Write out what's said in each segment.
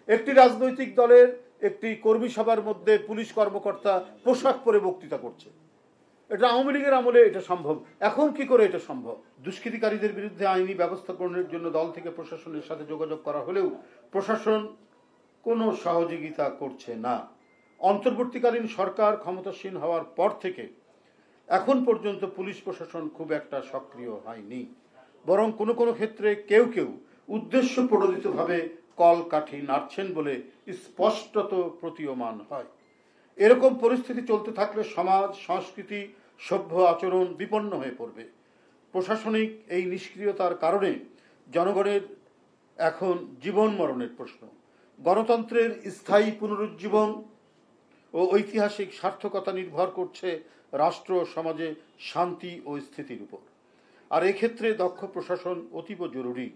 একটি রাজনৈতিক দলের একটি কর্মী সভার মধ্যে পুলিশ কর্মকর্তা পোশাক পরে বক্তৃতা করছে। এটা আওয়ামী লীগের আমলে এটা সম্ভব, এখন কি করে এটা সম্ভব? দুষ্কৃতিকারীদের বিরুদ্ধে আইনি ব্যবস্থা গ্রহণের জন্য দল থেকে প্রশাসনের সাথে যোগাযোগ করা হলেও প্রশাসন কোনো সহযোগিতা করছে না। অন্তর্বর্তীকালীন সরকার ক্ষমতাসীন হওয়ার পর থেকে এখন পর্যন্ত পুলিশ প্রশাসন খুব একটা সক্রিয় হয়নি, বরং কোনো কোনো ক্ষেত্রে কেউ কেউ উদ্দেশ্য প্রণোদিতভাবে কলকাঠি নাড়ছেন বলে স্পষ্টত প্রতীয়মান হয়। এরকম পরিস্থিতি চলতে থাকলে সমাজ, সংস্কৃতি, সভ্য আচরণ বিপন্ন হয়ে পড়বে। প্রশাসনিক এই নিষ্ক্রিয়তার কারণে জনগণের এখন জীবন মরণের প্রশ্ন। গণতন্ত্রের স্থায়ী পুনরুজ্জীবন ও ঐতিহাসিক সার্থকতা নির্ভর করছে রাষ্ট্র ও সমাজে শান্তি ও স্থিতির উপর। আর এক্ষেত্রে দক্ষ প্রশাসন অতীব জরুরি।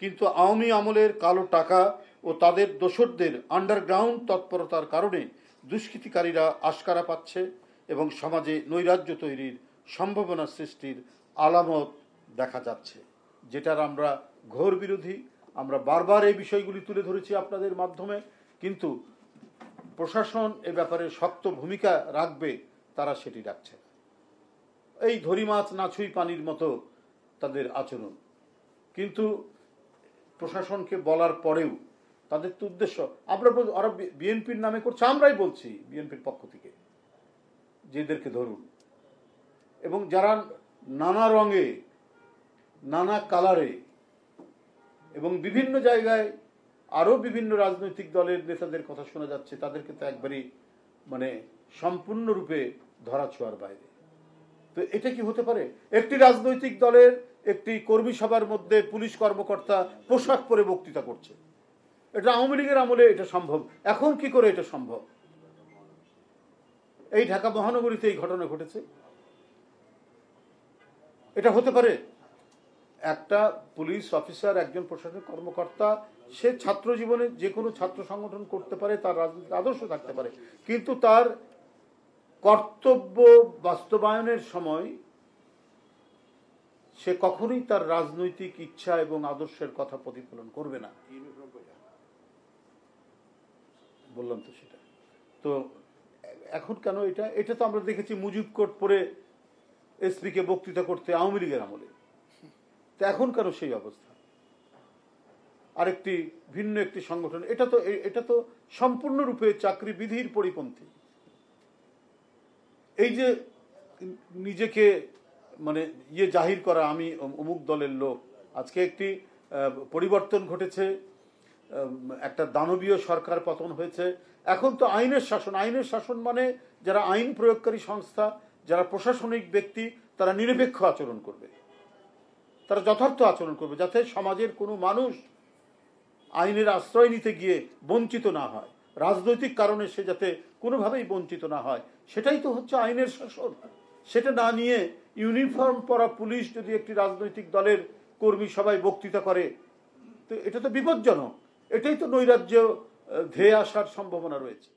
কিন্তু আওয়ামী আমলের কালো টাকা ও তাদের দোসরদের আন্ডারগ্রাউন্ড তৎপরতার কারণে দুষ্কৃতিকারীরা আশকারা পাচ্ছে এবং সমাজে নৈরাজ্য তৈরির সম্ভাবনা সৃষ্টির আলামত দেখা যাচ্ছে, যেটার আমরা ঘোর বিরোধী। আমরা বারবার এই বিষয়গুলি তুলে ধরেছি আপনাদের মাধ্যমে, কিন্তু প্রশাসন এ ব্যাপারে শক্ত ভূমিকা রাখবে, তারা সেটি রাখছে না। এই ধরি মাছ না ছুঁই পানির মতো তাদের আচরণ। কিন্তু প্রশাসনকে বলার পরেও তাদের তো উদ্দেশ্য, আমরা ওরা বিএনপির নামে করছে, আমরাই বলছি বিএনপির পক্ষ থেকে যে এদেরকে ধরুন, এবং যারা নানা রঙে, নানা কালারে এবং বিভিন্ন জায়গায় আরো বিভিন্ন রাজনৈতিক দলের নেতাদের কথা শোনা যাচ্ছে, তাদেরকে তো একবারই সম্পূর্ণরূপে ধরা ছোঁয়ার বাইরে। তো এটা কি হতে পারে? একটি রাজনৈতিক দলের একটি কর্মী সভার মধ্যে পুলিশ কর্মকর্তা পোশাক পরে বক্তৃতা করছে। এটা আওয়ামী লীগের আমলে এটা সম্ভব, এখন কি করে এটা সম্ভব? এই ঢাকা মহানগরীতে এই ঘটনা ঘটেছে। এটা হতে পারে? একটা পুলিশ অফিসার, একজন প্রশাসনিক কর্মকর্তা, সে ছাত্র জীবনে যে কোনো ছাত্র সংগঠন করতে পারে, তার রাজনৈতিক আদর্শ থাকতে পারে, কিন্তু তার কর্তব্য বাস্তবায়নের সময় সে কখনোই তার রাজনৈতিক ইচ্ছা এবং আদর্শের কথা প্রতিফলন করবে না। বললাম তো সেটা। তো এখন কেন এটা তো আমরা দেখেছি মুজিব কোড পরে এসপি কে বক্তৃতা করতে আওয়ামী লীগের আমলে। তো এখন কেন সেই অবস্থা? আরেকটি ভিন্ন একটি সংগঠন, এটা তো সম্পূর্ণরূপে চাকরি বিধির পরিপন্থী। এই যে নিজেকে জাহির করা, আমি অমুক দলের লোক। আজকে একটি পরিবর্তন ঘটেছে, একটা দানবীয় সরকার পতন হয়েছে। এখন তো আইনের শাসন। আইনের শাসন মানে যারা আইন প্রয়োগকারী সংস্থা, যারা প্রশাসনিক ব্যক্তি, তারা নিরপেক্ষ আচরণ করবে, তারা যথার্থ আচরণ করবে, যাতে সমাজের কোনো মানুষ আইনের আশ্রয় নিতে গিয়ে বঞ্চিত না হয়, রাজনৈতিক কারণে সে যাতে কোনোভাবেই বঞ্চিত না হয়। সেটাই তো হচ্ছে আইনের শাসন। সেটা না নিয়ে ইউনিফর্ম পরা পুলিশ যদি একটি রাজনৈতিক দলের কর্মী সভায় বক্তৃতা করে, তো এটা তো বিপজ্জনক। এটাই তো নৈরাজ্য ধেয়ে আসার সম্ভাবনা রয়েছে।